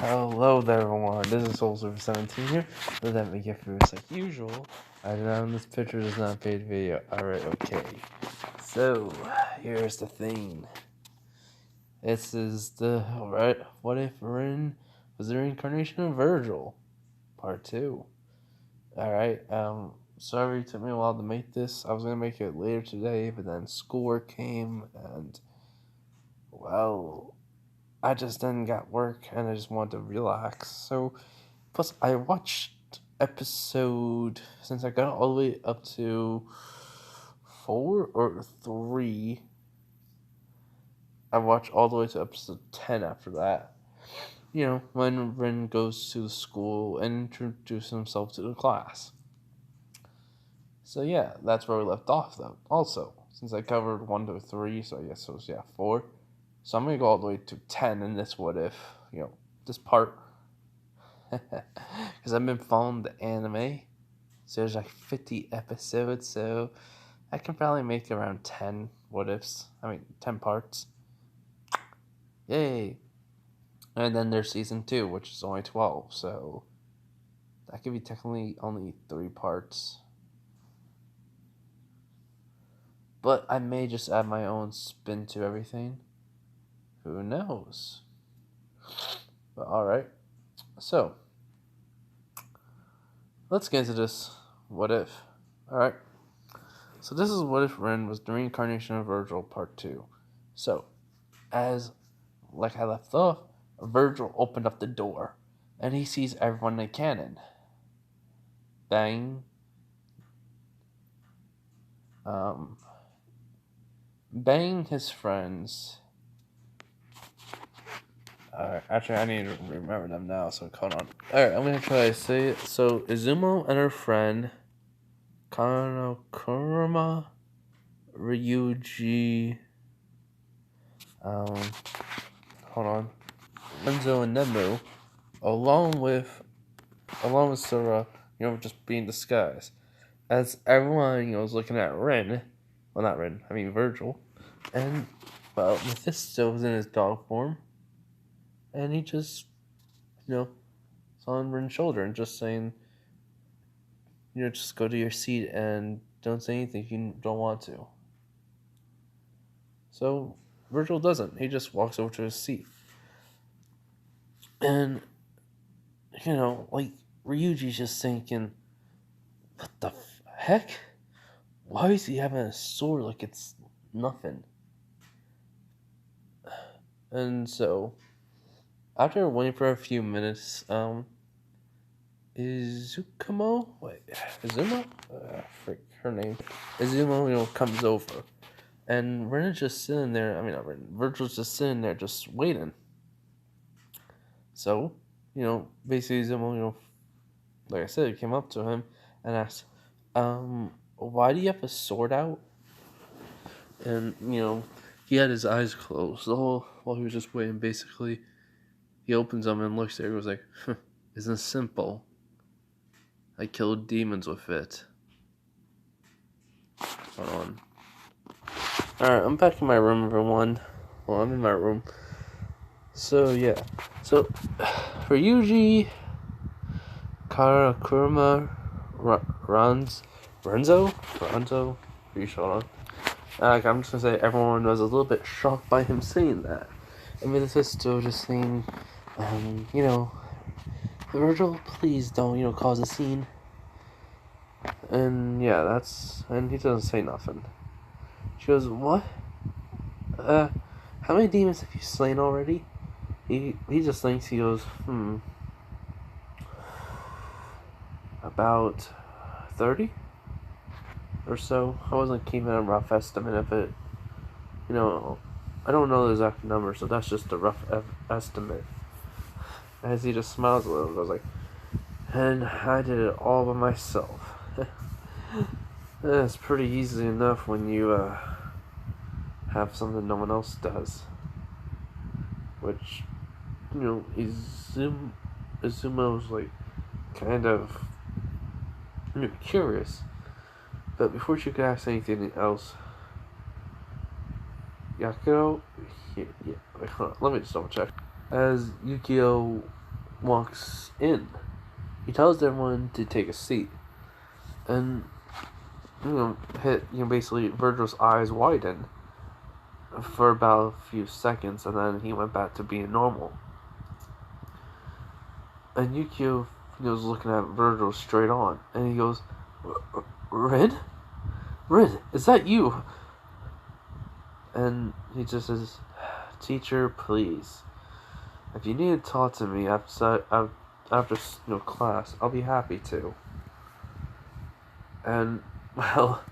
Hello there everyone, this is SoulServer17 here. Let me get through this like usual. I know this picture is not a paid video. Alright, okay. So, here's the thing. This is the, alright, what if Rin was the reincarnation of Virgil? Part 2. Alright, sorry it took me a while to make this. I was gonna make it later today, but then schoolwork came and, well, I just then got work and I just wanted to relax. So, plus I watched episode, since I got all the way up to 4 or 3, I watched all the way to episode 10 after that. You know, when Rin goes to the school and introduces himself to the class. So yeah, that's where we left off though. Also, since I covered 1 to 3, so I guess it was, 4. So I'm going to go all the way to 10 in this what if, this part. Because I've been following the anime. So there's like 50 episodes, so I can probably make around 10 what ifs. 10 parts. Yay! And then there's season 2, which is only 12, so that could be technically only 3 parts. But I may just add my own spin to everything. Who knows? But alright. So, let's get into this what if. Alright. So this is what if Rin was the reincarnation of Virgil, part 2. So, like I left off, Virgil opened up the door, and he sees everyone in the cannon. Bang. Bang his friends. Alright, actually I need to remember them now, so hold on. Alright, I'm gonna try to say it. So, Izumo and her friend, Kanokurama, Ryuji, hold on, Renzo and Nemu, along with Sora, just being disguised. As everyone, was looking at Rin, well not Rin, I mean Virgil, and, well, Mephisto was in his dog form, and he just, saw on Rin's shoulder and just saying, just go to your seat and don't say anything if you don't want to. So, Virgil doesn't. He just walks over to his seat. And, Ryuji's just thinking, what the heck? Why is he having a sword like it's nothing? And so, after waiting for a few minutes, Izumo? Freak, her name. Izumo, comes over. And Rin is just sitting there, Virgil's just sitting there just waiting. So, basically Izumo, like I said, came up to him and asked, why do you have a sword out? And, he had his eyes closed while he was just waiting. Basically, he opens them and looks there and goes like, isn't it simple? I killed demons with it. Hold on. Alright, I'm back in my room, everyone. Well, I'm in my room. So, yeah. So, Ryuji, Karakurama, Renzo? Are you sure? I'm just gonna say everyone was a little bit shocked by him saying that. Mephisto just saying, Virgil, please don't, cause a scene. And yeah, and he doesn't say nothing. She goes, what? How many demons have you slain already? He just thinks, he goes, about 30 or so. I wasn't keeping a rough estimate of it. I don't know the exact number, so that's just a rough estimate. As he just smiles a little, goes like, and I did it all by myself. It's pretty easy enough when you have something no one else does. Which, Izumo's like kind of curious. But before she could ask anything else, Yakuo, wait, hold on, let me just double check. As Yukio walks in. He tells everyone to take a seat, and basically Virgil's eyes widen for about a few seconds, and then he went back to being normal. And Yukio was looking at Virgil straight on, and he goes, "Rin? Rin, is that you?" And he just says, "Teacher, please. If you need to talk to me after class, I'll be happy to." And well,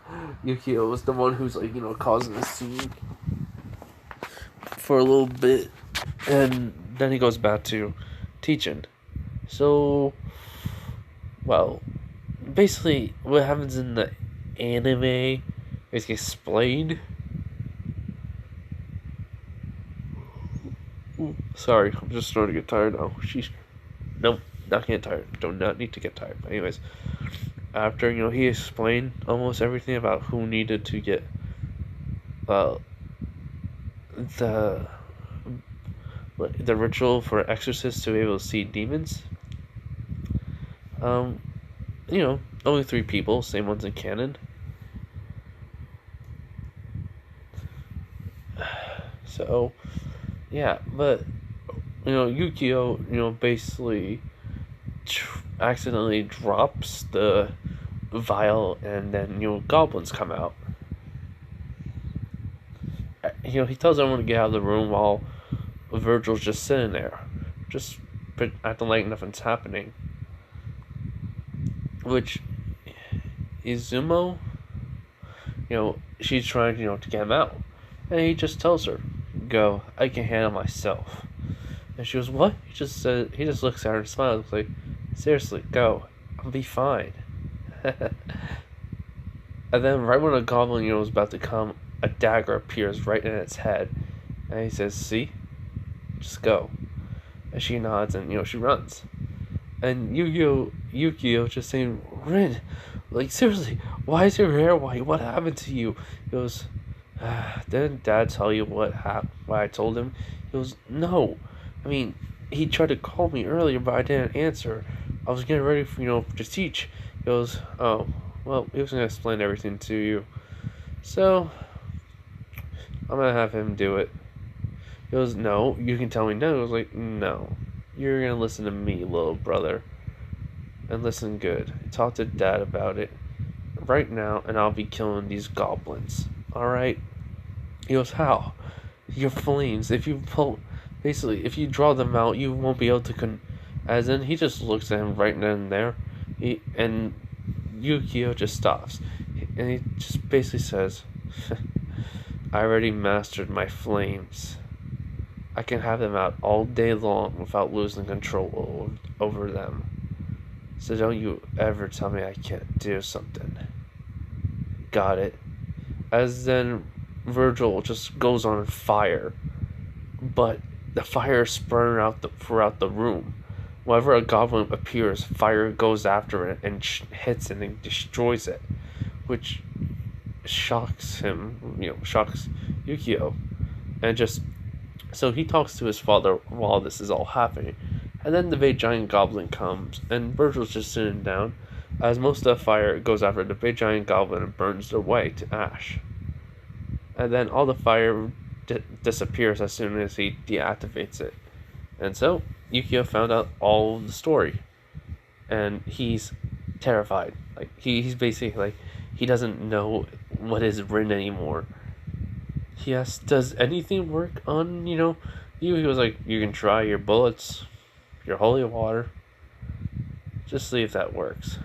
Yukio was the one who's causing a scene for a little bit, and then he goes back to teaching. So, well, basically, what happens in the anime is explained. Sorry, I'm just starting to get tired now. Nope, not getting tired. Do not need to get tired. But anyways, after he explained almost everything about who needed to get the ritual for exorcists to be able to see demons. Only 3 people, same ones in canon. So, yeah, but Yukio, basically accidentally drops the vial, and then goblins come out. He tells everyone to get out of the room while Virgil's just sitting there, just acting like nothing's happening. Which Izumo, she's trying, to get him out, and he just tells her, "Go, I can handle myself." And she goes, "What?" He just looks at her and smiles, like, "Seriously, go, I'll be fine." And then right when a goblin, was about to come, a dagger appears right in its head, and he says, "See, just go." And she nods, and she runs. And Yukio just saying, "Rin, like seriously, why is your hair white? What happened to you?" He goes, "Didn't Dad tell you what I told him?" He goes, "No, I mean, he tried to call me earlier, but I didn't answer. I was getting ready for to teach." He goes, "Oh, well, he was gonna explain everything to you, so I'm gonna have him do it." He goes, "No, you can tell me no." I was like, "No, you're gonna listen to me, little brother, and listen good. Talk to Dad about it right now, and I'll be killing these goblins. All right?" He goes, "How?" "Your flames. If you draw them out, you won't be able to As in, he just looks at him right then and there. And Yukio just stops, and he just basically says, "I already mastered my flames. I can have them out all day long without losing control over them. So don't you ever tell me I can't do something. Got it?" As then Virgil just goes on fire, but the fire is spreading out throughout the room. Whenever a goblin appears, fire goes after it and hits it and destroys it, which shocks Yukio, and just so he talks to his father while this is all happening. And then the big giant goblin comes, and Virgil's just sitting down, as most of the fire goes after the big giant goblin and burns their way to ash. And then all the fire disappears as soon as he deactivates it. And so, Yukio found out all the story. And he's terrified. Like, he's basically like, he doesn't know what is Rin anymore. He asks, "Does anything work on, you?" He was like, "You can try your bullets, your holy water. Just see if that works."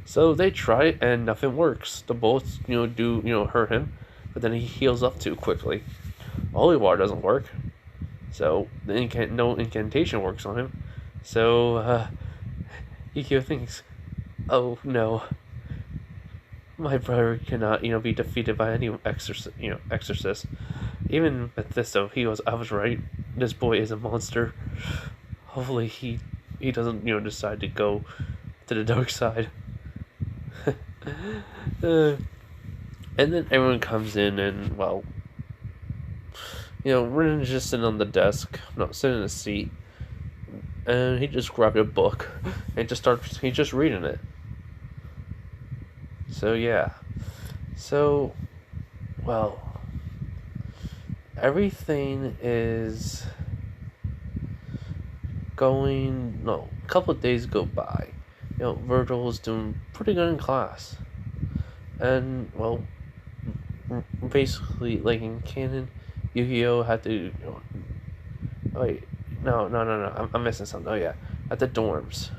So they try it, and nothing works. The bullets, do, hurt him, but then he heals up too quickly. Holy water doesn't work, so no incantation works on him. So Yukio thinks, "Oh no, my brother cannot, be defeated by any exorcist." Even at this, though, I was right. This boy is a monster. Hopefully, he doesn't, decide to go to the dark side. And then everyone comes in, and well, Ren is just sitting on the desk, sitting in a seat, and he just grabbed a book and he's just reading it. So yeah. So, well, everything is going, no, a couple of days go by. Virgil was doing pretty good in class. And, well, basically, like in canon, Yu-Gi-Oh! Had to, wait, no, I'm missing something. Oh, yeah, at the dorms.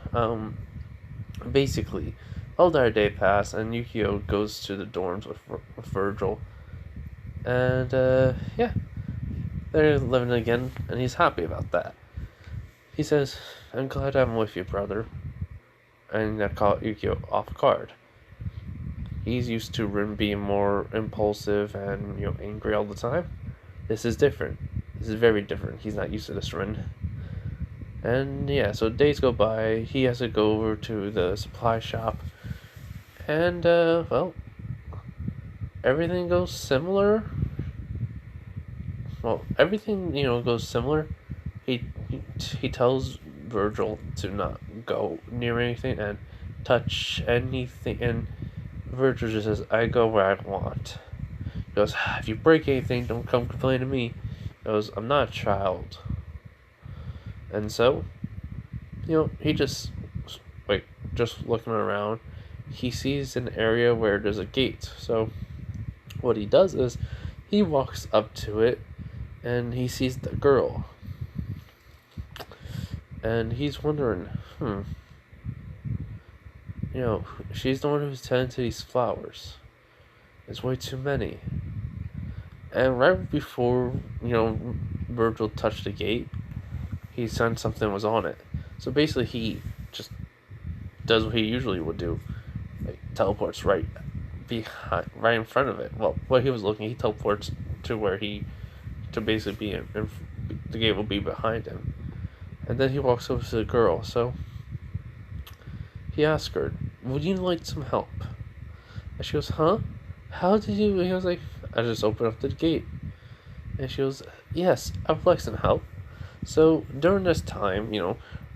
Basically, all their day pass, and Yu-Gi-Oh! Goes to the dorms with Virgil. And, yeah, they're living again, and he's happy about that. He says, I'm glad I'm with you, brother. And that caught Yu-Gi-Oh! Off guard. He's used to Rin being more impulsive and, angry all the time. This is different. This is very different. He's not used to this Rin. And yeah, so days go by. He has to go over to the supply shop. And, well, everything goes similar. Well, everything, goes similar. He tells Virgil to not go near anything and touch anything. And Virgil just says, I go where I want. He goes, if you break anything, don't come complain to me. He goes, I'm not a child. And so, he just looking around, he sees an area where there's a gate. So, what he does is, he walks up to it, and he sees the girl. And he's wondering, she's the one who's tending to these flowers. There's way too many. And right before, Virgil touched the gate, he sensed something was on it. So basically he just does what he usually would do. Like, teleports right in front of it. Well, where he was looking, he teleports to where to basically be the gate will be behind him. And then he walks over to the girl. So he asks her, would you like some help? And she goes, huh? How did you? And he was like, I just opened up the gate. And she goes, yes, I would like some help. So during this time,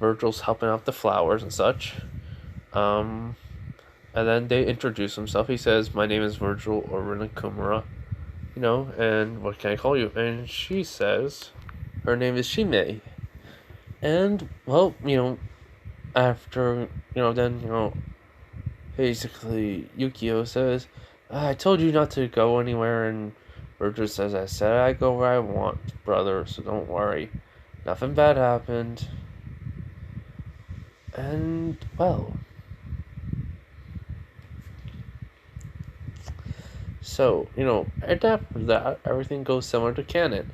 Virgil's helping out the flowers and such. And then they introduce himself. He says, my name is Virgil or Rinakumura. And what can I call you? And she says, her name is Shiemi. And, well, after, then, basically, Yu-Gi-Oh! Says, I told you not to go anywhere, and Virgil says, I said I go where I want, brother, so don't worry. Nothing bad happened. And, well, so, and after that, everything goes similar to canon,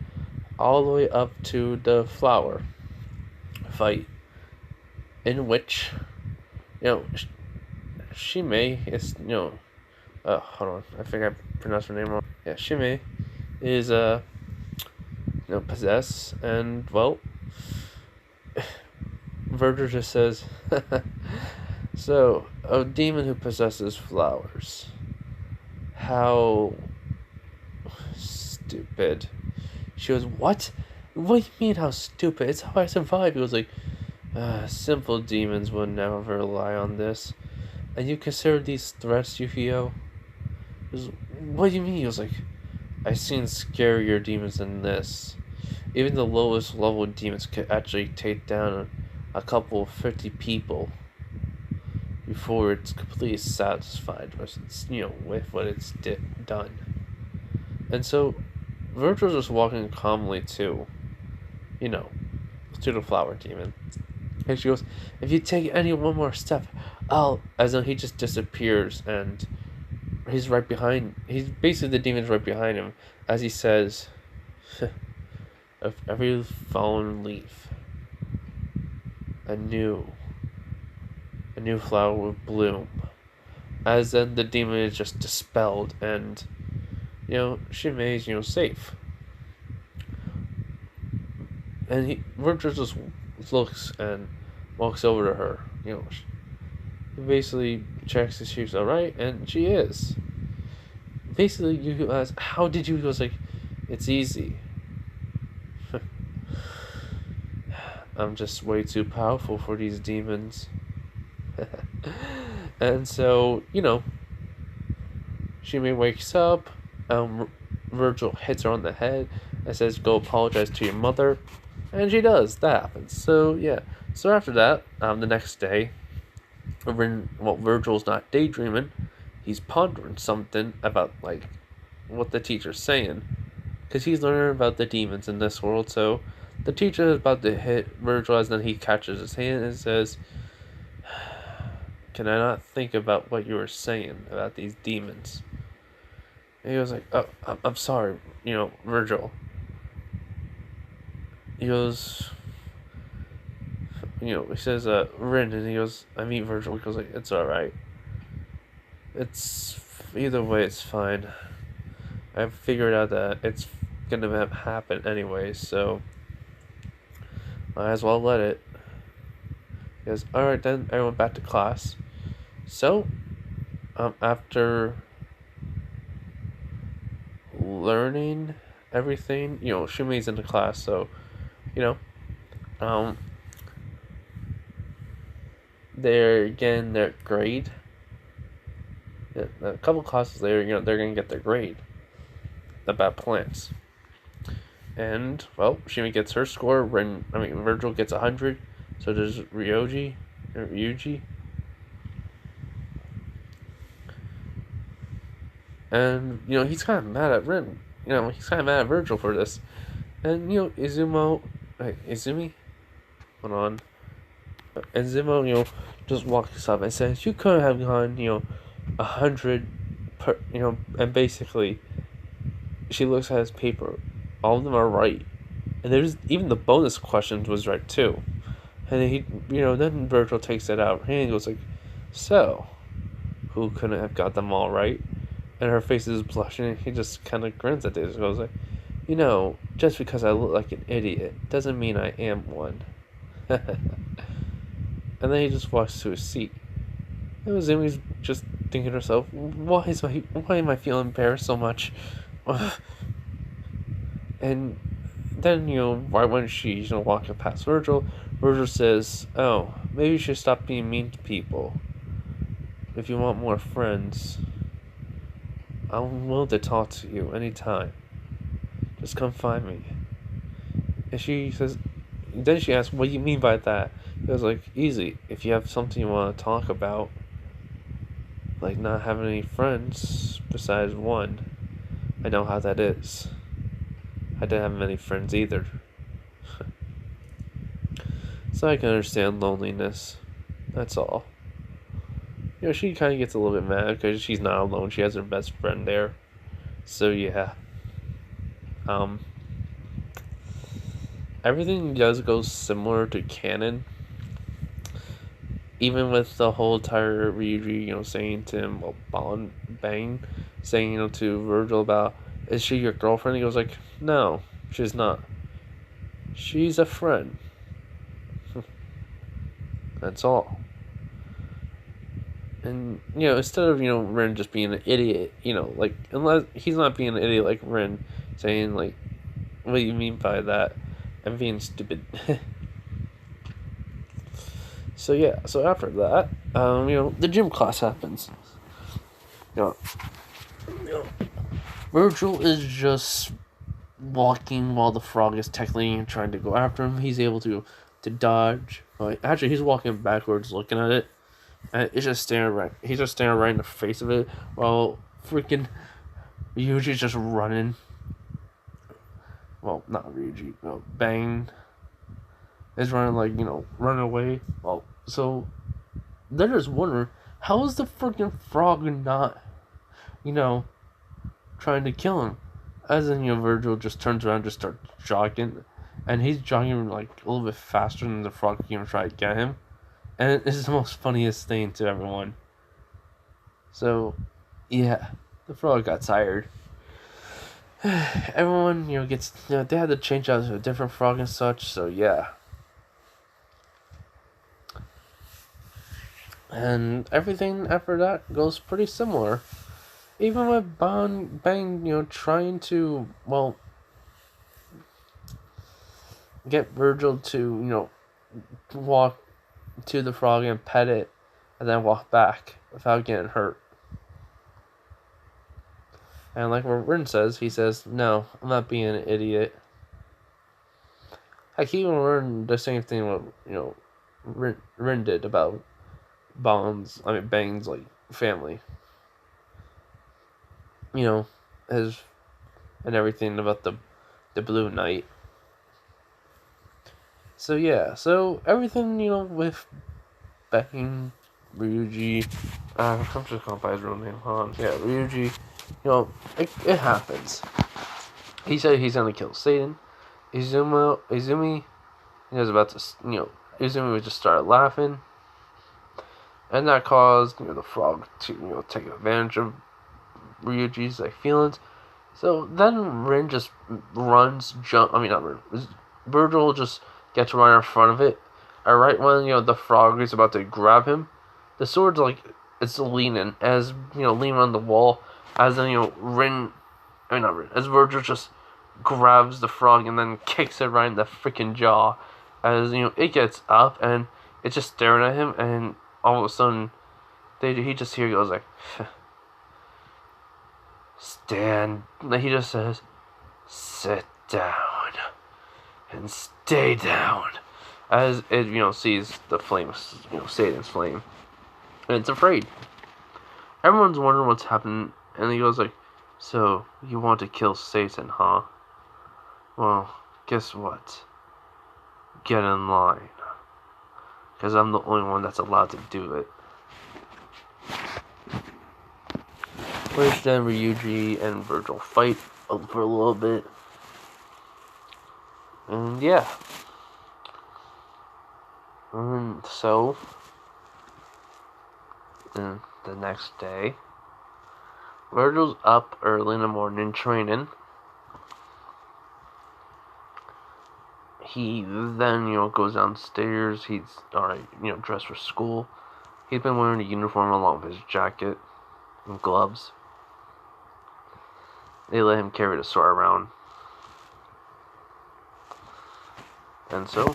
all the way up to the flower fight, in which, Shiemi is, hold on, I think I pronounced her name wrong. Yeah, Shiemi is, possessed, and, well, Virgil just says, so, a demon who possesses flowers. How stupid. She goes, what? What do you mean, how stupid? It's how I survive. He was like, simple demons would never rely on this. And you consider these threats, Yu-Gi-Oh? What do you mean? He was like, I've seen scarier demons than this. Even the lowest level demons could actually take down a couple of 50 people before it's completely satisfied with with what it's done. And so Virgil's just walking calmly to the flower demon. And she goes, if you take one more step, as though he just disappears, and he's right behind, the demon's right behind him, as he says, of every fallen leaf, a new flower will bloom. As then the demon is just dispelled, and, Shiemi's, safe. And Virgil just looks and walks over to her. He basically checks if she's alright, and she is. Basically, you ask, how did you? He goes like, it's easy. I'm just way too powerful for these demons. And so, Shiemi wakes up. Virgil hits her on the head and says, "Go apologize to your mother," and she does. That happens. So yeah. So after that, the next day, Virgil's not daydreaming. He's pondering something about what the teacher's saying, because he's learning about the demons in this world. So the teacher is about to hit Virgil, and then he catches his hand and says, "Can I not think about what you were saying about these demons?" And he was like, "Oh, I'm sorry, Virgil." He goes, he says, Rin, and he goes, "I meet Virgil." He goes like, "It's alright. It's, either way, it's fine. I've figured out that it's gonna happen anyway, so might as well let it." He goes, "Alright then, everyone back to class." So, after learning everything, Shumi's in the class, so, um, they're getting their grade. Yeah, a couple classes later, they're gonna get their grade about plants. And, well, Shiemi gets her score. Virgil gets 100. So does Ryuji. And, he's kind of mad at Rin. He's kind of mad at Virgil for this. And, Izumi? Hold on. And Zimo, just walks up and says, "You could have gone, 100 per, and basically, she looks at his paper. All of them are right. And there's, even the bonus questions was right too." And then Virgil takes it out and goes like, "So, who couldn't have got them all right?" And her face is blushing, and he just kind of grins at this and goes like, "Just because I look like an idiot doesn't mean I am one." And then he just walks to his seat. And Uzumi's just thinking to herself, why am I feeling embarrassed so much? And then, right when she's walking past Virgil says, "Oh, maybe you should stop being mean to people. If you want more friends, I'm willing to talk to you anytime. Just come find me." And she says, then she asks, "What do you mean by that?" He was like, "Easy. If you have something you want to talk about, like not having any friends besides one, I know how that is. I didn't have many friends either. So I can understand loneliness. That's all." She kind of gets a little bit mad because she's not alone. She has her best friend there. So yeah. Everything does go similar to canon. Even with the whole entire Ryuji, saying to him, Bang, saying, to Virgil about, "Is she your girlfriend?" He goes like, "No, she's not. She's a friend." That's all. And, instead of, Rin just being an idiot, unless he's not being an idiot like Rin, saying, like, "What do you mean by that? I'm being stupid." So, yeah, so after that, the gym class happens. Virgil is just walking while the frog is technically trying to go after him. He's able to dodge. Actually, he's walking backwards looking at it. And it's just staring right. He's just staring right in the face of it while freaking Ryuji's just running. Well, not Ryuji. Bang is running running away. Well, so they're just wondering, how is the freaking frog not, trying to kill him? As in, Virgil just turns around and just starts jogging, and he's jogging a little bit faster than the frog can even try to get him. And it's the most funniest thing to everyone. So, yeah, the frog got tired. Everyone, gets, they had to change out to a different frog and such, so yeah. And everything after that goes pretty similar. Even with Bang, trying to, get Virgil to, walk to the frog and pet it, and then walk back without getting hurt. And like what Rin says, he says, "No, I'm not being an idiot." I keep even learn the same thing what Rin did about Bang's like family. His and everything about the Blue Knight. So yeah, so everything with Bang, Ryuji, I'm just gonna by his real name. Hold on, yeah, Ryuji. It happens. He said he's gonna kill Satan. Izumi, he was about to, Izumi would just start laughing, and that caused the frog to take advantage of Ryuji's feelings. So then Rin just runs, not Rin. Virgil just gets right in front of it. And right when the frog is about to grab him, the sword's it's leaning leaning on the wall as then not Rin, as Virgil just grabs the frog and then kicks it right in the freaking jaw. As it gets up and it's just staring at him, and all of a sudden he just goes stand. He just says, "Sit down and stay down," as it sees the flames, Satan's flame, and it's afraid. Everyone's wondering what's happening, and he goes "So you want to kill Satan, huh? Well, guess what? Get in line, because I'm the only one that's allowed to do it." Which then Ryuji and Virgil fight for a little bit. And yeah. And so, then the next day, Virgil's up early in the morning training. He then, goes downstairs. He's alright, dressed for school. He's been wearing a uniform along with his jacket and gloves. They let him carry the sword around. And so,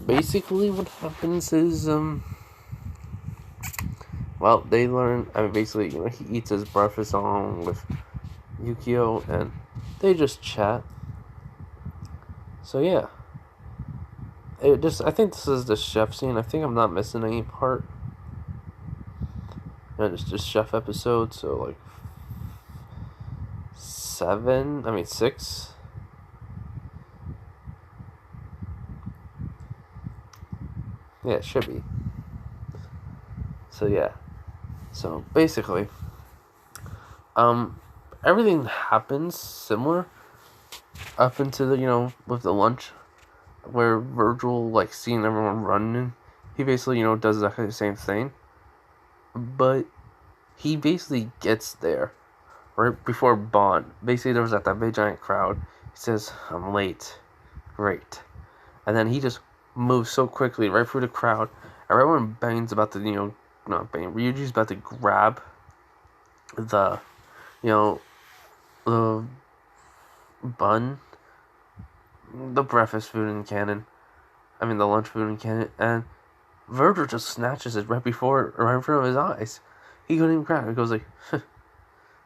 basically what happens is, they learn, basically, he eats his breakfast along with Yukio, and they just chat. So yeah. I think this is the chef scene. I think I'm not missing any part. And it's just chef episode, so 6. Yeah, it should be. So yeah. So basically, everything happens similar up into the with the lunch, where Virgil seeing everyone running, he basically does exactly the same thing, but he basically gets there right before Bond. Basically, there was that big giant crowd. He says, "I'm late." Great. And then he just moves so quickly right through the crowd. And right when Bane's about to, not Bane, Ryuji's about to grab the, the bun, the breakfast food in cannon. The lunch food in cannon. And Virgil just snatches it right in front of his eyes. He couldn't even grab it. He goes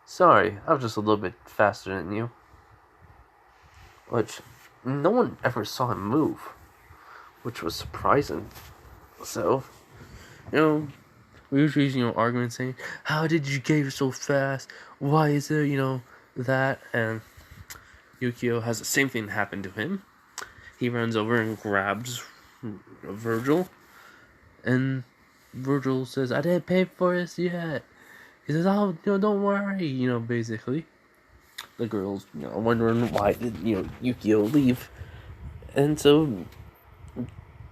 "Sorry, I was just a little bit faster than you." Which no one ever saw him move, which was surprising. So, Ryuji's, arguing saying, "How did you get here so fast? Why is there, that?" And Yukio has the same thing happen to him. He runs over and grabs Virgil, and Virgil says, "I didn't pay for this yet." He says, "Oh, don't worry," basically. The girl's, wondering why did, Yukio leave. And so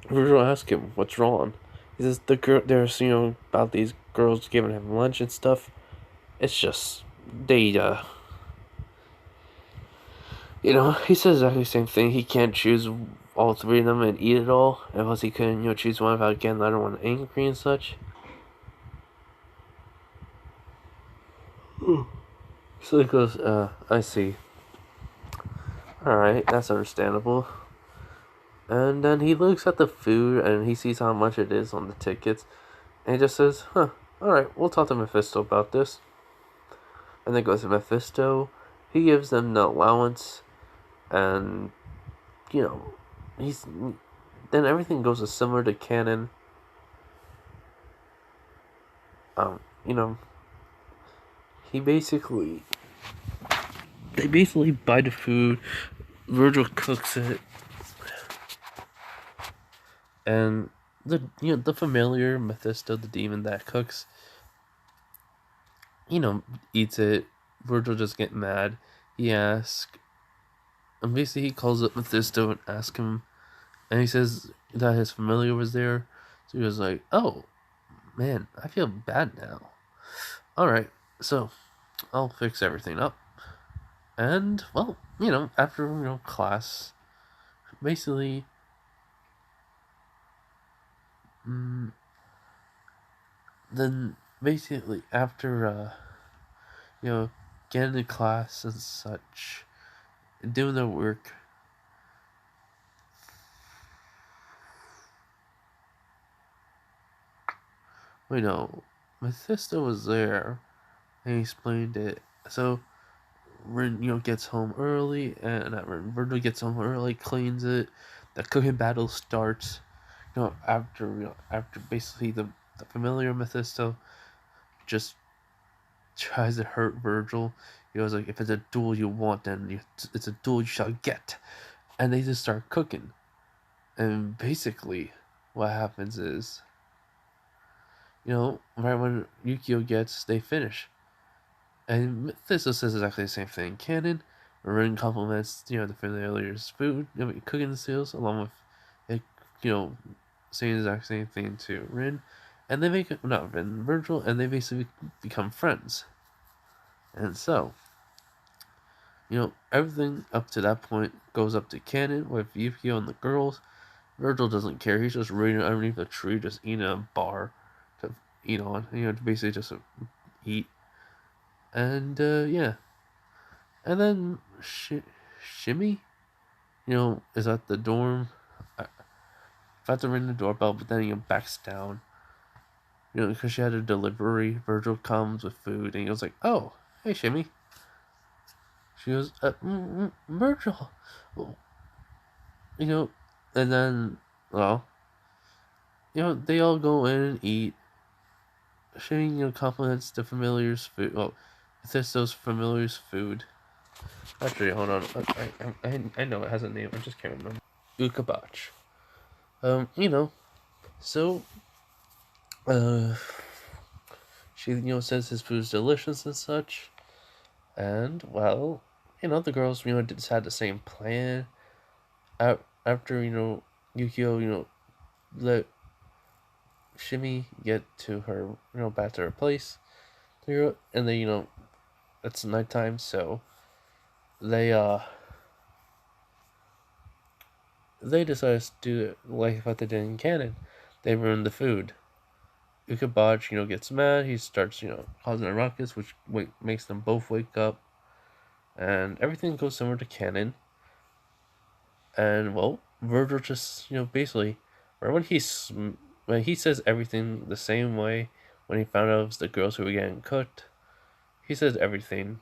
Virgil asks him, "What's wrong?" He says, there's, about these girls giving him lunch and stuff. It's just, they, he says exactly the same thing. He can't choose all three of them and eat it all. Unless he couldn't, choose one without getting the other one angry and such. So he goes, "I see. Alright, that's understandable." And then he looks at the food and he sees how much it is on the tickets. And he just says, huh, alright, we'll talk to Mephisto about this. And then goes to Mephisto. He gives them the allowance. And, you know, he's. Then everything goes similar to canon. You know, he basically. They basically buy the food. Virgil cooks it. And the familiar Mephisto, the demon that cooks, eats it. Virgil just get mad. He asks, and basically he calls up Mephisto and asks him, and he says that his familiar was there. So he was like, "Oh, man, I feel bad now. All right, so I'll fix everything up." And well, after class, basically, mm, then basically after you know getting to class and such, doing their work. Wait, no, Mephisto was there and he explained it. So Rin, gets home early, and Virgil gets home early, cleans it. The cooking battle starts. After basically the familiar Mephisto just tries to hurt Virgil. He goes like, "If it's a duel you want, then it's a duel you shall get." And they just start cooking. And basically, what happens is, right when Yukio gets, they finish. And Mephisto says exactly the same thing. Canon, Rin compliments, the familiar's food, cooking skills, along with, it, saying the exact same thing to Rin. And they make, not Rin, Virgil, and they basically become friends. And so, everything up to that point goes up to canon with Yukio and the girls. Virgil doesn't care. He's just reading underneath a tree, just eating a bar to eat on. To basically just eat. And, yeah. And then Shiemi, is at the dorm. About to ring the doorbell, but then he backs down. Because she had a delivery. Virgil comes with food, and he goes like, "Oh, hey, Shiemi." She goes, "Virgil," you know, and then, well, they all go in and eat. Shiemi, compliments the familiar's food. Well, Mephisto's familiar's food. Actually, hold on. I know it has a name. I just can't remember. Ukabach. So, uh, she, says his food's delicious and such. And, well, the girls, just had the same plan. After, Yukio, let Shimi get to her, back to her place. And then, it's nighttime, so they, they decide to do it like what they did in canon. They ruin the food. Ukabach, gets mad. He starts, causing a ruckus, which makes them both wake up. And everything goes similar to canon. And, well, Virgil just, basically, right when he says everything the same way, when he found out it was the girls who were getting cooked, he says everything,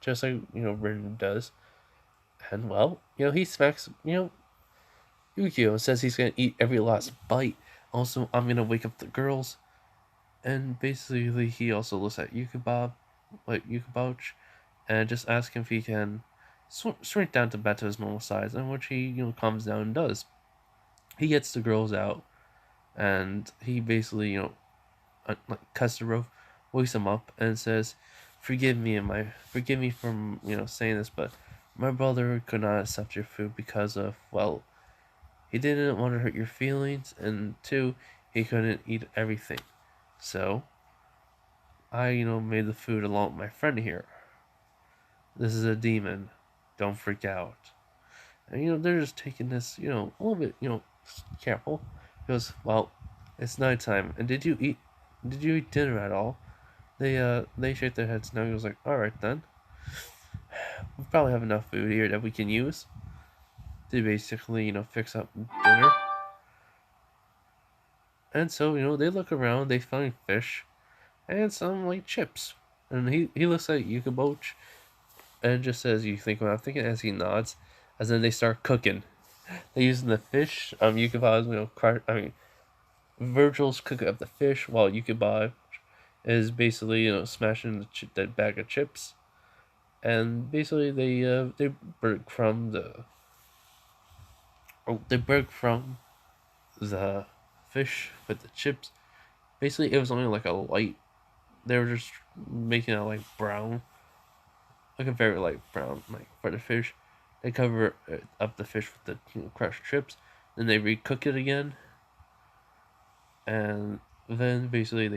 just like, Rin does. And, well, he smacks, Yukio and says he's gonna eat every last bite. Also, I'm gonna wake up the girls. And basically, he also looks at Yukabouch, and just asks him if he can shrink down to back to his normal size, and which he, calms down and does. He gets the girls out, and he basically, cuts the rope, wakes them up, and says, forgive me from, saying this, but my brother could not accept your food because of, well, he didn't want to hurt your feelings, and two, he couldn't eat everything. So, I, made the food along with my friend here. This is a demon. Don't freak out. And, they're just taking this, a little bit, careful. Because, well, it's nighttime. And did you eat dinner at all? They shake their heads no. He was like, alright then. We probably have enough food here that we can use. to basically, fix up dinner. And so, they look around, they find fish and some like chips. And he looks at Yukaboch and just says, "You think what I'm thinking?" As he nods, as then they start cooking. They're using the fish. Yukaboch, Virgil's cooking up the fish while Yukaboch is basically smashing that bag of chips. And basically they break from the fish with the chips. Basically, it was only like a light. They were just making it like brown, like a very light brown, like for the fish. They cover up the fish with the crushed chips. Then they recook it again, and then basically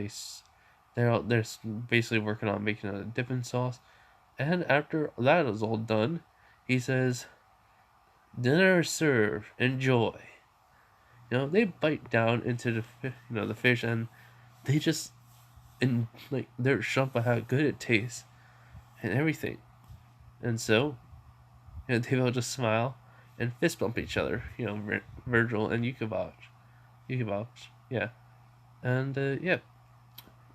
they're basically working on making a dipping sauce. And after that is all done, he says, "Dinner is served. Enjoy." They bite down into the fish, and they just they're shocked by how good it tastes and everything. And so, they will just smile and fist bump each other. Virgil and Yukaboch, yeah, and yeah,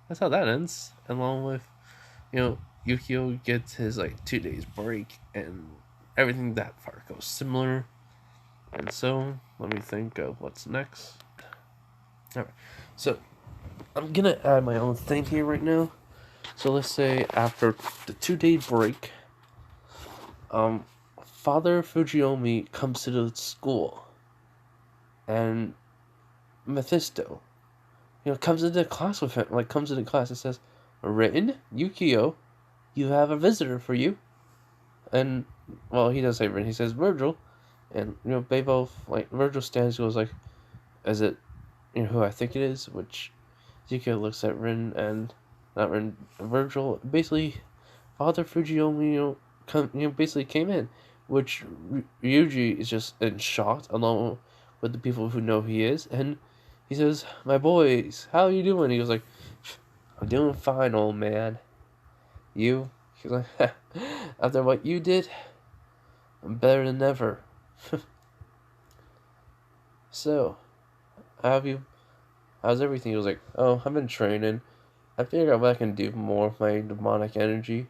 that's how that ends. Along with Yukio gets his 2 days break, and everything that part goes similar. And so, let me think of what's next. Alright, so I'm gonna add my own thing here right now. So let's say after the 2 day break, Father Fujimoto comes to the school, and Mephisto, comes into class with him. Comes into class and says, "Written, Yukio, you have a visitor for you." And well, he doesn't say Rin. He says Virgil, and they both Virgil stands, goes like, "Is it who I think it is?" Which Yukio looks at Rin and not Rin, Virgil. Basically, Father Fujimoto basically came in, which Ryuji is just in shock along with the people who know he is, and he says, "My boys, how are you doing?" He goes like, "I'm doing fine, old man. You?" He's like, "After what you did, I'm better than ever." So, how's everything? He was like, "Oh, I've been training. I figured out what I can do more with my demonic energy."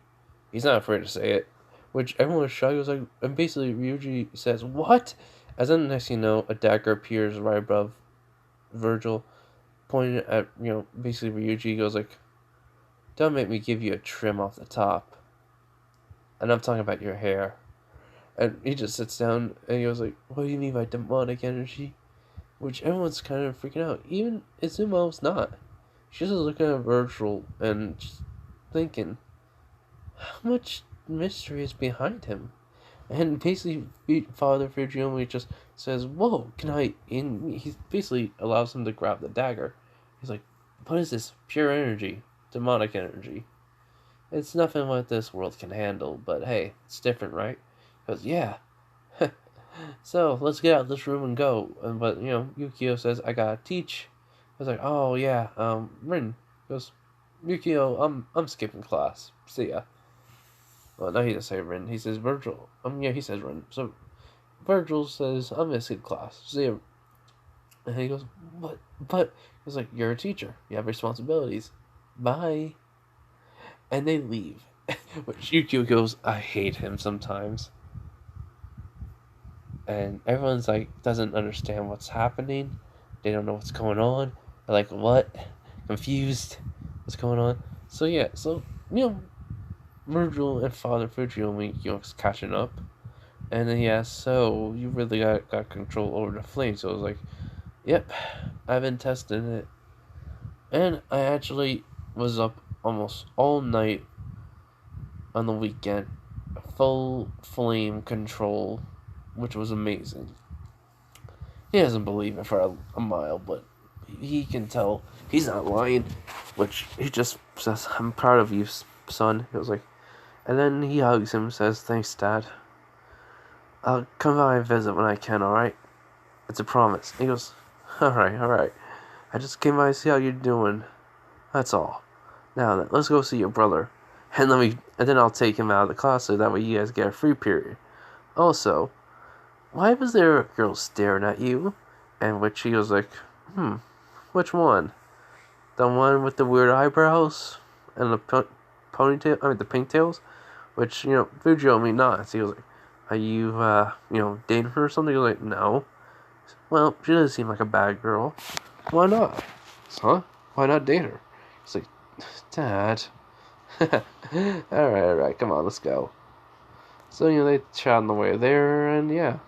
He's not afraid to say it, which everyone was shocked. He was like, and basically Ryuji says, "What?" As then next thing you know, a dagger appears right above Virgil, pointing at basically Ryuji. Goes like, "Don't make me give you a trim off the top." And I'm talking about your hair. And he just sits down and he goes like, "What do you mean by demonic energy?" Which everyone's kind of freaking out. Even Izumo's not. She's just looking at Virgil and just thinking, how much mystery is behind him? And basically, Father Fujimoto just says, "Whoa, can I?" And he basically allows him to grab the dagger. He's like, "What is this? Pure energy. Demonic energy. It's nothing what this world can handle, but hey, it's different, right?" He goes, "Yeah." "So, let's get out of this room and go." But, Yukio says, "I gotta teach." I was like, "Oh, yeah, Rin." Goes, "Yukio, I'm skipping class. See ya." Well, no, he doesn't say Rin. He says Virgil. Yeah, he says Rin. So, Virgil says, "I'm gonna skip class. See ya." And he goes, "What? But," he's like, "You're a teacher. You have responsibilities. Bye." And they leave. Which Yukio goes, "I hate him sometimes." And everyone's doesn't understand what's happening. They don't know what's going on. They're like, "What?" Confused. What's going on? So yeah, Virgil and Father Fujimoto, is catching up. And then he asks, "So you really got control over the flame?" So I was like, "Yep, I've been testing it." And I actually was up almost all night on the weekend. Full flame control, which was amazing. He doesn't believe it for a mile, but he can tell he's not lying. Which he just says, "I'm proud of you, son." He was like, and then he hugs him and says, "Thanks, Dad. I'll come by and visit when I can, alright? It's a promise." He goes, alright. I just came by to see how you're doing. That's all. Now then, let's go see your brother. And then I'll take him out of the class so that way you guys get a free period. Also, why was there a girl staring at you? And which he was like, which one? The one with the weird eyebrows and the ponytail, the pigtails? Which, Virgil, not. So he was like, are you, dating her or something? He was like, no. Well, she doesn't seem like a bad girl. Why not? Huh? Why not date her? He's like, Dad. Alright, come on, let's go. So, they chat on the way there, and yeah.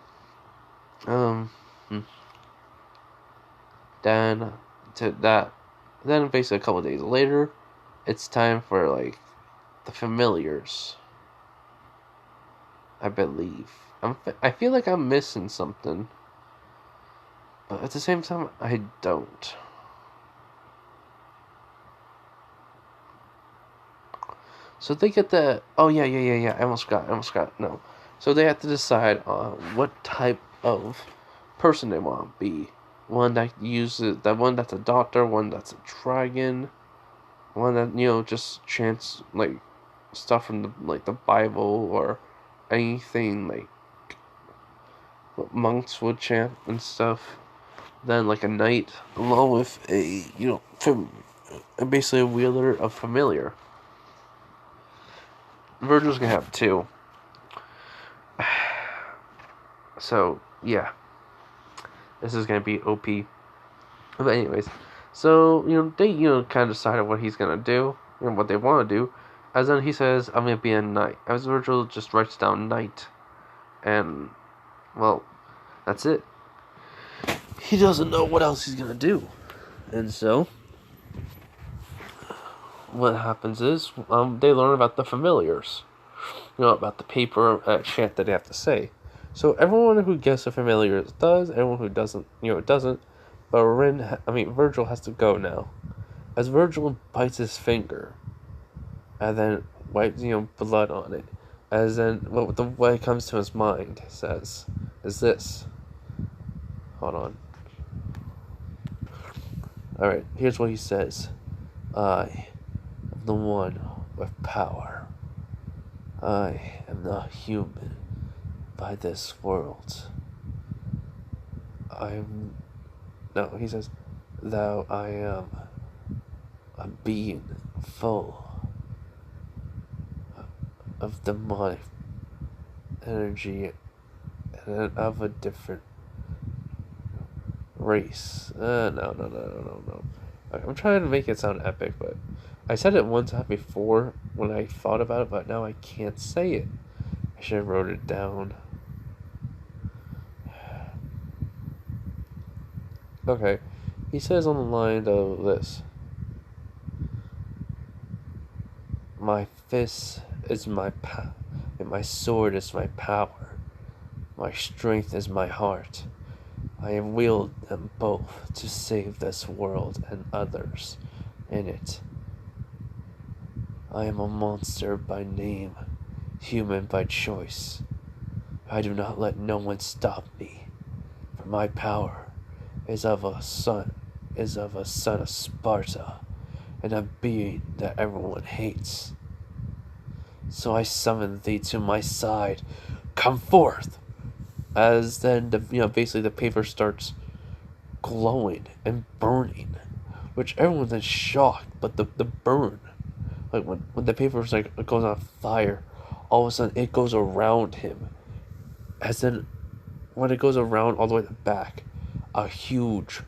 Then, then basically a couple days later, it's time for, the familiars. I believe. I feel like I'm missing something. But at the same time, I don't. So they get the... Oh, yeah. I almost forgot. No. So they have to decide on what type of person they want to be. One that uses... One that's a doctor, one that's a dragon. One that, just chants, stuff from the Bible or anything, what monks would chant and stuff. Then, a knight, along with basically a wielder of familiar. Virgil's gonna have two. So, yeah. This is gonna be OP. But anyways, so, they, kind of decided what he's gonna do, what they want to do. As then he says, I'm gonna be a knight. As Virgil just writes down knight. And, well, that's it. He doesn't know what else he's gonna do. And so, what happens is, they learn about the familiars. About the paper chant that they have to say. So everyone who guesses the familiars does, everyone who doesn't, doesn't. But Virgil has to go now. As Virgil bites his finger, and then wipes, blood on it. As then, what comes to his mind says, is this. Hold on. Alright, here's what he says. I am the one with power. I am not human by this world. He says, though I am a being full of demonic energy and of a different race. No. I'm trying to make it sound epic, but I said it one time before when I thought about it, but now I can't say it. I should have wrote it down. Okay, he says on the line of this. My fist is my power, and my sword is my power. My strength is my heart. I wield them both to save this world and others in it. I am a monster by name, human by choice. I do not let no one stop me, for my power is of a son of Sparta, and a being that everyone hates. So I summon thee to my side. Come forth! As then basically the paper starts glowing and burning, which everyone's in shock. But the burn, when the paper goes on fire, all of a sudden it goes around him. As then when it goes around all the way to the back, a huge,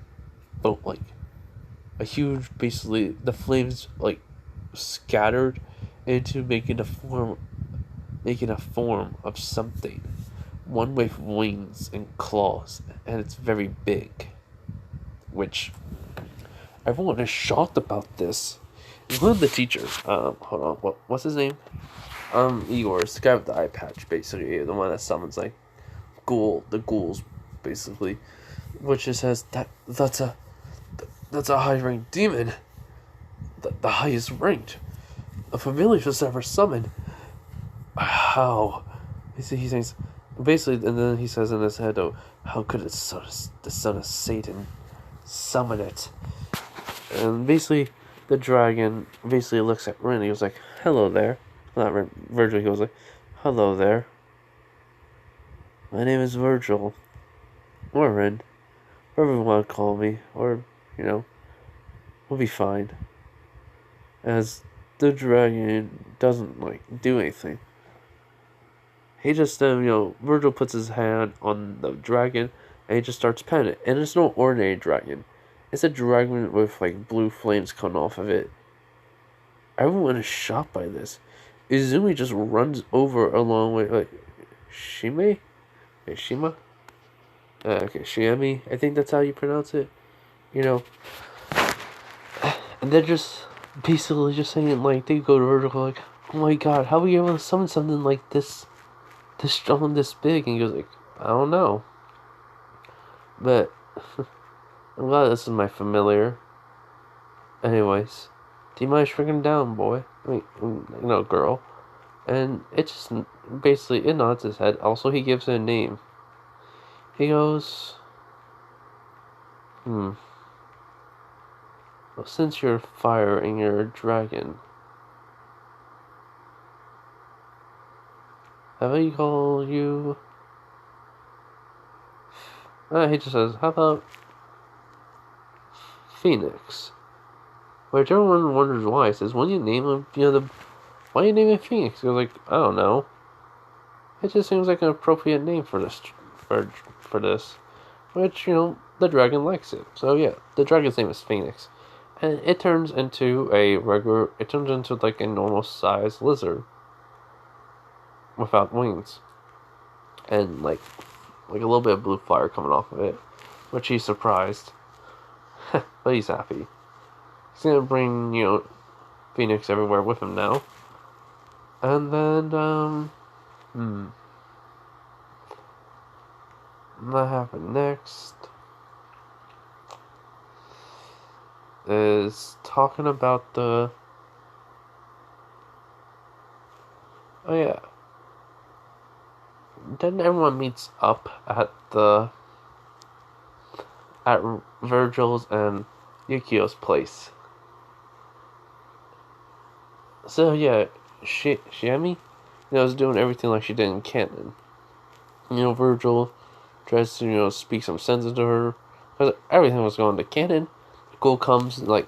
basically the flames scattered into making a form of something. One with wings and claws, and it's very big. Which everyone is shocked about this, including the teacher. Hold on, what's his name? Igor, it's the guy with the eye patch, basically, the one that summons the ghouls, basically. Which just says that's a high ranked demon, the highest ranked a familiar was ever summoned. How? He says. Basically, and then he says in his head, "Oh, how could the son of Satan summon it?" And basically, the dragon basically looks at Ren. He was like, "Hello there." Not Ren, Virgil. He was like, "Hello there." My name is Virgil. Or Ren. Whatever you want to call me. Or, we'll be fine. As the dragon doesn't, do anything. He just, Virgil puts his hand on the dragon and he just starts petting it. And it's no ordinary dragon. It's a dragon with, blue flames coming off of it. Everyone is shocked by this. Izumi just runs over along with, Shiemi? Shima? Okay, Shiemi. I think that's how you pronounce it. And they're just basically just saying, they go to Virgil, oh my god, how are we able to summon something like this strong, this big? And he goes, I don't know. But, I'm glad this is my familiar. Anyways, do you mind shrinking down, boy? Girl. And it just, basically, it nods his head. Also, he gives it a name. He goes, well, since you're fire and you're a dragon, how about you call you... he just says, how about Phoenix? Which everyone wonders why. He says, when you name him, why you name him Phoenix? He goes I don't know. It just seems like an appropriate name for this, for this. Which, the dragon likes it. So yeah, the dragon's name is Phoenix. And it turns into a normal sized lizard. Without wings. And like a little bit of blue fire coming off of it. Which he's surprised. But he's happy. He's gonna bring, Phoenix everywhere with him now. And then, what happened next is talking about the... Oh yeah. Then everyone meets up at Virgil's and Yukio's place. So yeah, Shiemi, is doing everything like she did in canon. Virgil tries to, speak some sense into her. Because everything was going to canon. The ghoul comes, then,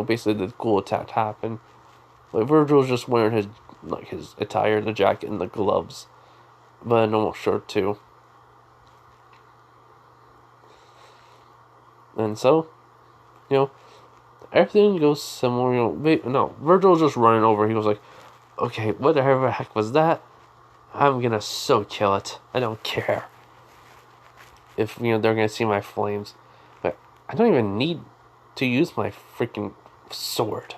basically the ghoul attack happened. Virgil's just wearing his attire, the jacket and the gloves. But a normal shirt too. And so, everything goes similar, Virgil's just running over. He goes okay, whatever the heck was that? I'm gonna so kill it. I don't care. If, they're gonna see my flames. But I don't even need to use my freaking sword.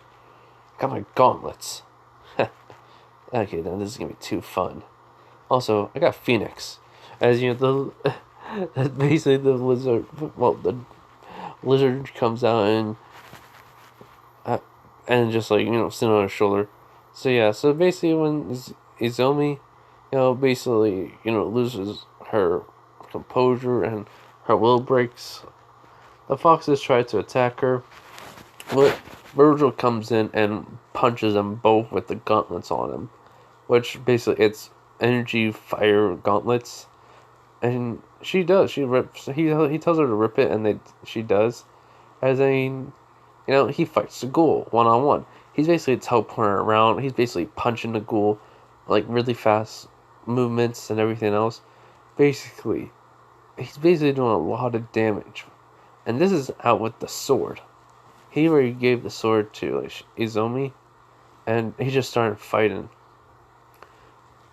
I got my gauntlets. Okay, now this is gonna be too fun. Also, I got Phoenix. As basically the lizard, the lizard comes out and just sitting on his shoulder. So yeah, so basically when Izumi, basically, loses her composure and her will breaks, the foxes try to attack her. But Virgil comes in and punches them both with the gauntlets on him. Which basically it's energy fire gauntlets. And she does. She rips. He tells her to rip it, and she does. As he fights the ghoul one-on-one. He's basically teleporting around. He's basically punching the ghoul, really fast movements and everything else. Basically, he's basically doing a lot of damage. And this is out with the sword. He already gave the sword to Izumi, and he just started fighting.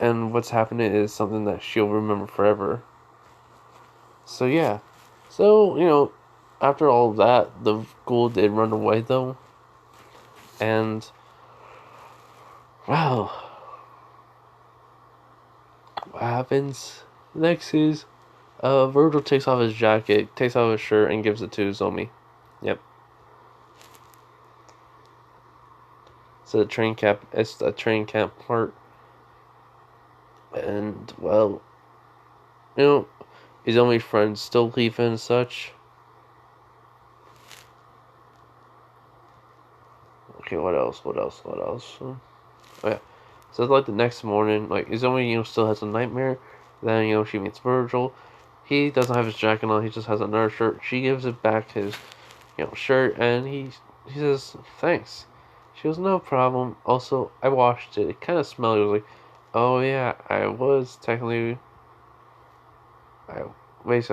And what's happening is something that she'll remember forever. So yeah. So, after all that, the ghoul did run away though. And, wow. What happens next is, Virgil takes off his jacket, takes off his shirt, and gives it to Zomi. Yep. So it's the train camp part. And, well, his only friends still leaving and such. Okay, what else? Oh yeah. So the next morning, Izumi, still has a nightmare. Then, she meets Virgil. He doesn't have his jacket on, he just has another shirt. She gives it back his, shirt, and he says, thanks. She goes, no problem. Also, I washed it. It kind of smelled. It was like, oh yeah, I was technically, I was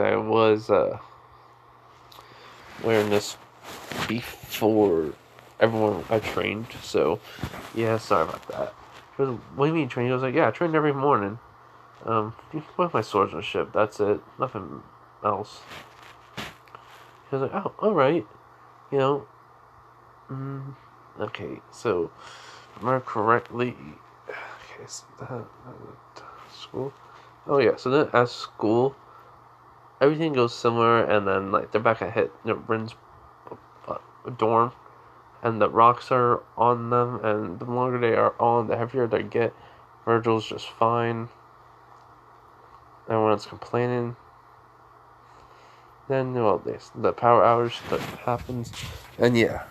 wearing this before everyone I trained. So, yeah, sorry about that. She goes, what do you mean train? He was like, yeah, I trained every morning. With my swordsmanship, that's it. Nothing else. He was like, oh, alright. You know, okay, so, if I remember correctly, okay, so school? Oh yeah, so then at school, everything goes similar, and then, like, they're back at Rin's dorm, and the rocks are on them, and the longer they are on, the heavier they get. Virgil's just fine. Everyone's complaining. Then, well, the power outage that happens, and yeah.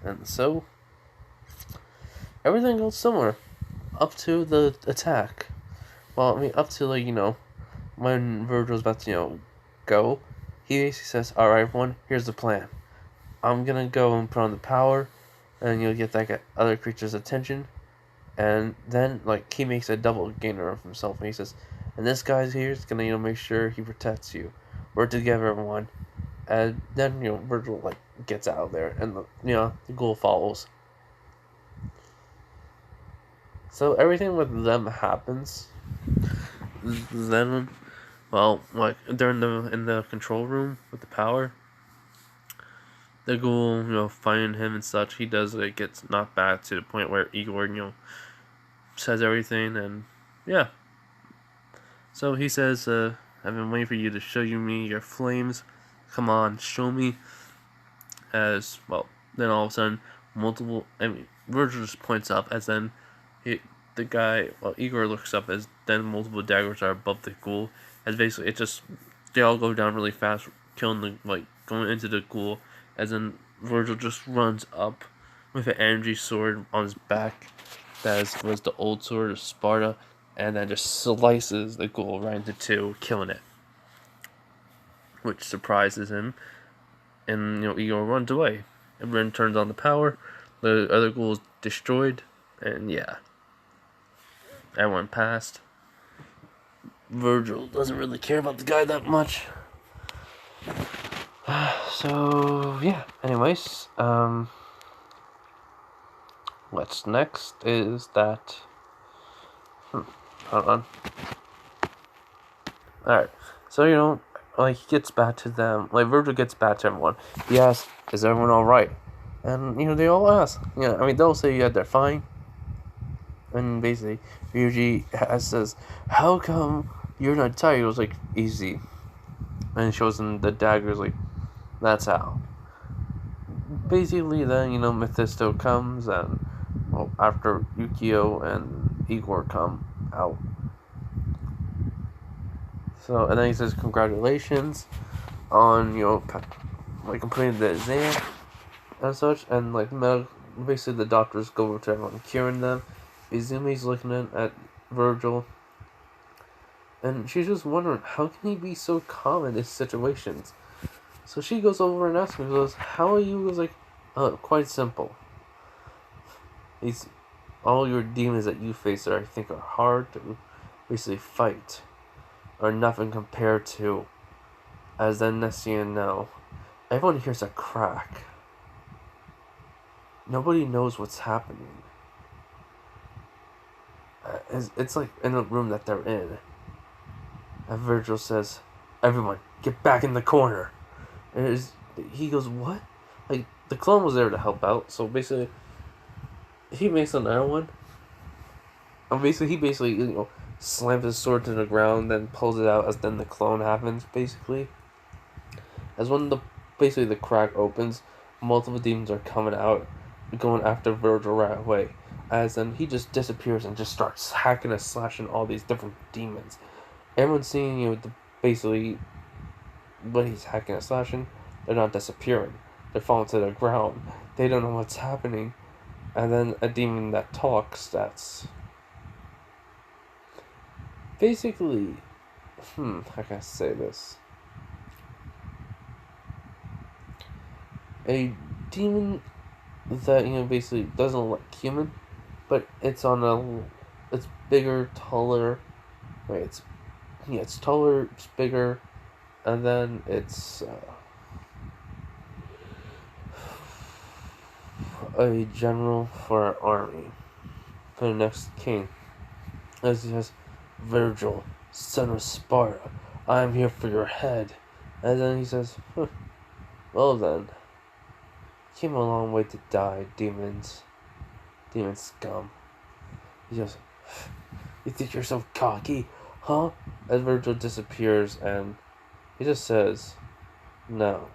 And so, everything goes similar up to the attack. Well, I mean, up to, like, when Virgil's about to, go, he basically says, alright, everyone, here's the plan. I'm gonna go and put on the power, and you'll get that other creature's attention, and then, like, he makes a double gainer of himself, and he says, and this guy's here is gonna, make sure he protects you. Work together, everyone. And then, Virgil, like, gets out of there, and, the ghoul follows. So everything with them happens. Then, well, like, they're in the control room with the power. The ghoul, finding him and such, he does, like, gets knocked back to the point where Igor, says everything, and yeah. So he says, I've been waiting for you to show me your flames. Come on, show me. As, well, then all of a sudden, Virgil just points up, as then Igor looks up, as then multiple daggers are above the ghoul, as basically they all go down really fast, going into the ghoul, as then Virgil just runs up with an energy sword on his back, that was the old sword of Sparta, and then just slices the ghoul right into two, killing it, which surprises him, and Igor runs away. And Ren turns on the power, the other ghoul is destroyed, and yeah, everyone passed. Virgil doesn't really care about the guy that much. So yeah. Anyways, what's next is that. Hold on. Alright, so he gets back to them. Like, Virgil gets back to everyone. He asks, "Is everyone all right?" And they all ask. They'll say, "Yeah, they're fine." And basically, Ryuji says, "How come you're not tired?" He was like, "Easy," and he shows him the daggers. Like, that's how. Basically, then Mephisto comes, and after Yukio and Igor come out. So, and then he says, "Congratulations on completing the exam and such," and basically the doctors go over to everyone curing them. Izumi's looking at Virgil, and she's just wondering, how can he be so calm in these situations? So she goes over and asks him, goes, "How are you?" He was like, "Quite simple. All your demons that you face that I think are hard to basically fight are nothing compared to, as then next thing you know, everyone hears a crack. Nobody knows what's happening. It's like in the room that they're in. And Virgil says, "Everyone, get back in the corner." And he goes, "What?" Like, the clone was there to help out, so basically, he makes another one. And he slams his sword to the ground, then pulls it out, as then the clone happens, basically. As when the crack opens, multiple demons are coming out, going after Virgil right away. As then he just disappears and just starts hacking and slashing all these different demons. Everyone's seeing, basically, when he's hacking and slashing, they're not disappearing. They're falling to the ground. They don't know what's happening. And then a demon that talks, that's basically, how can I say this? A demon that, basically doesn't look like human, but it's bigger, taller, wait, it's taller, it's bigger, and then it's a general for an army, for the next king. As he says, Virgil, son of Sparta, I am here for your head. And then he says, well then, came a long way to die, demon scum. He goes, you think you're so cocky, huh? As Virgil disappears, and he just says, no,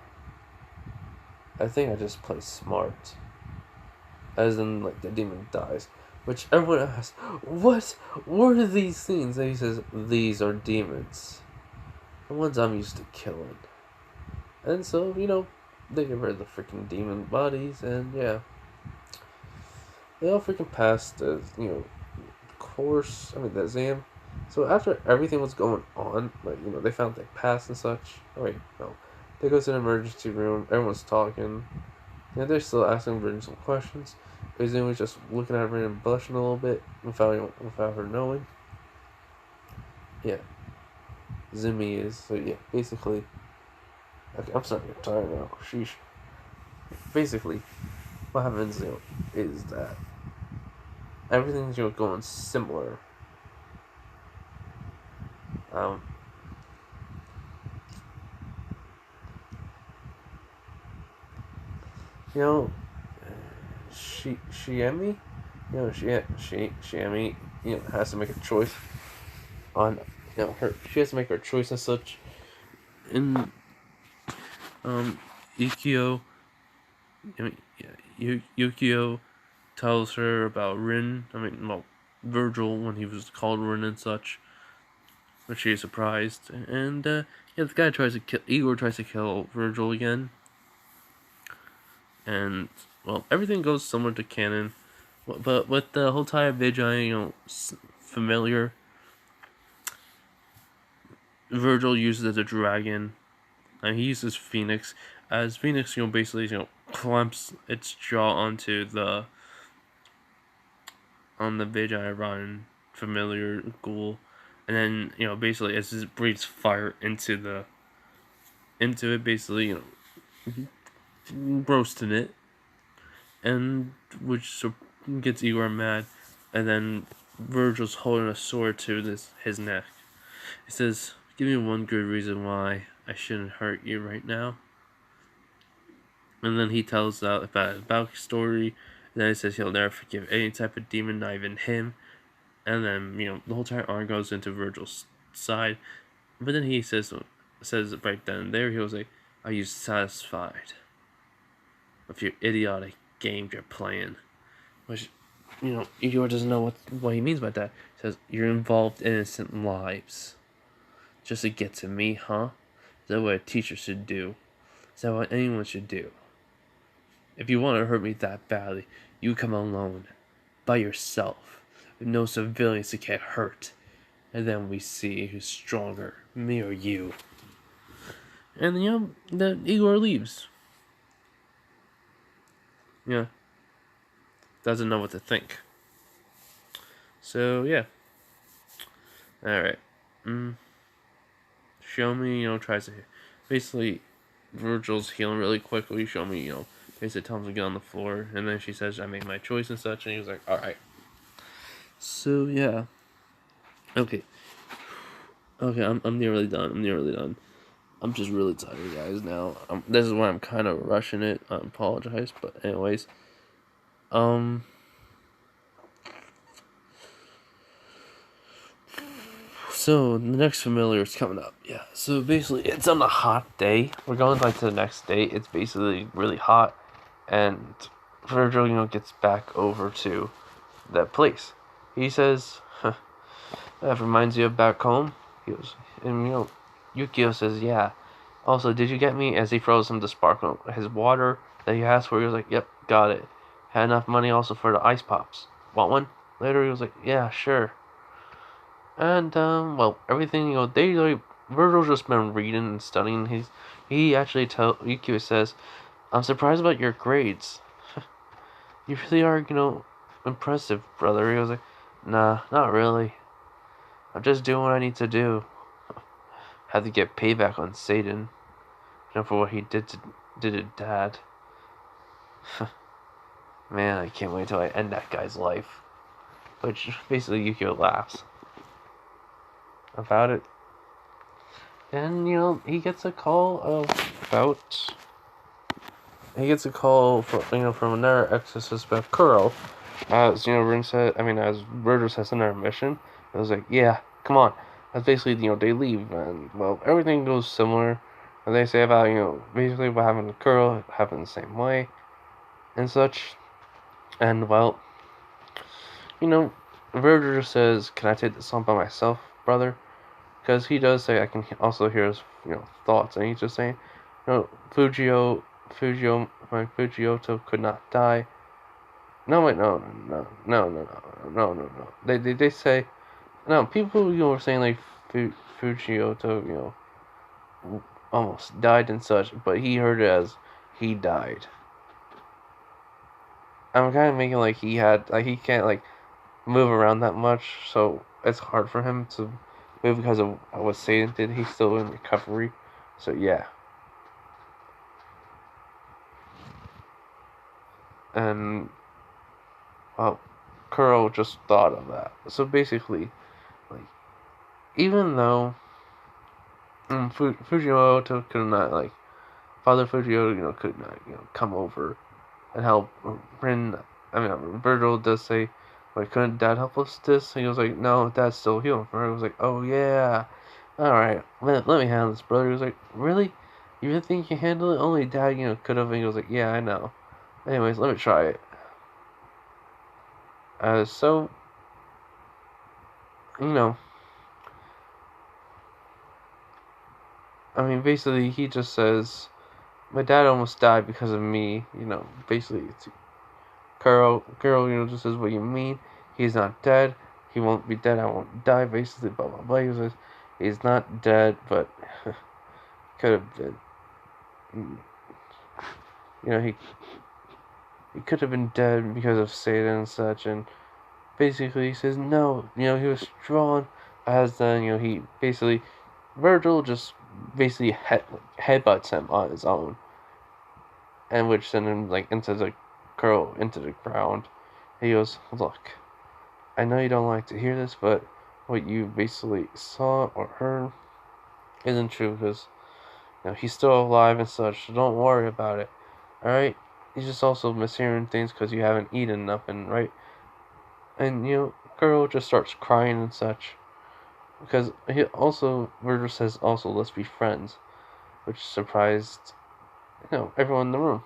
I think I just play smart. As in, like, the demon dies. Which everyone asks, what are these things? And he says, these are demons. The ones I'm used to killing. And so, they get rid of the freaking demon bodies, and yeah. They all freaking passed the, the exam. So after everything was going on, like, they found they passed and such. Oh, wait, no. They go to the emergency room, everyone's talking. They're still asking Virgil some questions. Izzy was just looking at her and blushing a little bit without her knowing. Yeah. Zumi is. So yeah, basically. Okay, I'm starting to get tired now. Sheesh. Basically, what happens, is that everything's, going similar. You know, Shiemi, Shiemi, has to make a choice on, she has to make her choice and such. And, Ikio, Yukio tells her about Virgil when he was called Rin and such. But she is surprised. And, the guy Igor tries to kill Virgil again. And, well, everything goes similar to canon. But with the whole time Vijay, familiar, Virgil uses it as a dragon. And he uses Phoenix. As Phoenix, basically, clamps its jaw onto on the Vijay Ryan familiar ghoul. And then, basically, as it breathes fire into it, basically, roasting it. And which gets Igor mad. And then Virgil's holding a sword to his neck. He says, give me one good reason why I shouldn't hurt you right now. And then he tells out about his backstory. And then he says he'll never forgive any type of demon, not even him. And then, the whole entire arm goes into Virgil's side. But then he says right then and there, he was like, are you satisfied with your idiotic game you're playing? Which, Igor doesn't know what he means by that. He says, you're involved in innocent lives. Just to get to me, huh? Is that what a teacher should do? Is that what anyone should do? If you want to hurt me that badly, you come alone, by yourself, with no civilians to get hurt. And then we see who's stronger, me or you. And, the Igor leaves. Yeah. Doesn't know what to think. So, yeah. Alright. Shiemi, tries to... Basically, Virgil's healing really quickly. Shiemi, basically tells him to get on the floor. And then she says, I made my choice and such. And he was like, alright. So, yeah. Okay, I'm nearly done. I'm just really tired, guys, now. This is why I'm kind of rushing it. I apologize. But anyways. So, the next familiar is coming up. Yeah, so basically, it's on a hot day. We're going, to the next day. It's basically really hot. And Virgil, gets back over to that place. He says, that reminds you of back home? He goes, and, Yukio says, yeah. Also, did you get me? As he throws him the sparkle, his water that he asked for, he was like, yep, got it. had enough money also for the ice pops. Want one? Later he was like, yeah, sure. And well, everything they like Virgil's just been reading and studying. He actually Yukio says, I'm surprised about your grades. You really are, impressive, brother. He was like, nah, not really. I'm just doing what I need to do. Had to get payback on Satan, for what he did to Dad. Man, I can't wait till I end that guy's life. Which basically Yukio laughs about it. And he gets a call from another ex-suspect, Kuro. As Rin said, as Virgil says in their mission, it was like, yeah, come on. That's basically, they leave, and well, everything goes similar. And they say about, basically what happened to Kuro happened the same way, and such. And well, Virgil just says, can I take this on by myself, brother? Because he does say I can also hear his, thoughts, and he's just saying, Fujimoto could not die. No, wait, no. They say, no, people, were saying, like, Fujimoto, almost died and such, but he heard it as he died. I'm kind of making, like, he can't, like, move around that much, so it's hard for him to move because of what Satan did. He's still in recovery, so yeah. And well, Kuro just thought of that. So basically, like, even though Fujimoto could not, like, Father Fujimoto, could not, come over and help Virgil does say, like, couldn't Dad help us this? And he was like, no, Dad's still healing for her. He was like, oh yeah, alright, let me handle this, brother. He was like, really? You really think you can handle it? Only Dad, could have. And he was like, yeah, I know. Anyways, let me try it. So, basically, he just says, my dad almost died because of me, basically, it's Carol, just says, what you mean? He's not dead. He won't be dead. I won't die, basically, blah, blah, blah. He says, he's not dead, but could have been. He could have been dead because of Satan and such, and basically he says, no, he was strong, as then, he basically, Virgil just basically headbutts him on his own, and which sent him, like, into the ground. He goes, look, I know you don't like to hear this, but what you basically saw or heard isn't true, because, he's still alive and such, so don't worry about it, alright? He's just also mishearing things because you haven't eaten nothing, right? And, Kuro just starts crying and such. Because Virgil says also, let's be friends. Which surprised, everyone in the room.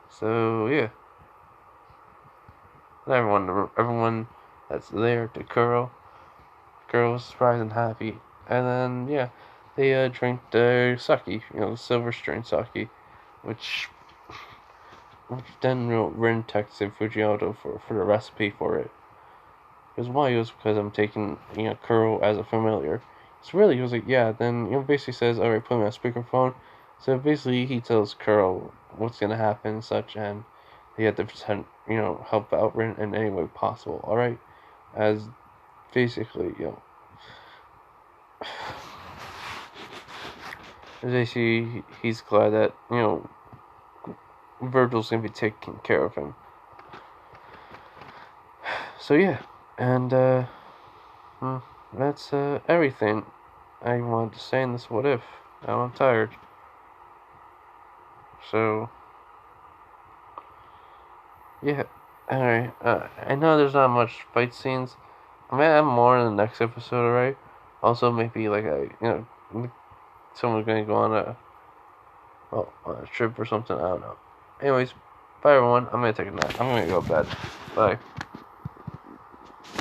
So, yeah. Everyone that's there to Kuro. Kuro's surprised and happy. And then, yeah, they drink the sake, the silver strain sake. Which then Rin texted Fujimoto for the recipe for it. Because why? It was because I'm taking, Kuro as a familiar. So really, he was like, yeah, then, basically says, alright, put me on speakerphone. So basically, he tells Kuro what's gonna happen and such, and he had to pretend, help out Rin in any way possible, alright? As basically, basically, he's glad that, Virgil's gonna be taking care of him. So yeah, and that's everything I wanted to say in this what if. Now I'm tired. So yeah, alright. I know there's not much fight scenes. I might have more in the next episode, alright? Also, maybe like someone's gonna go on a trip or something. I don't know. Anyways, bye everyone. I'm gonna take a nap. I'm gonna go to bed. Bye.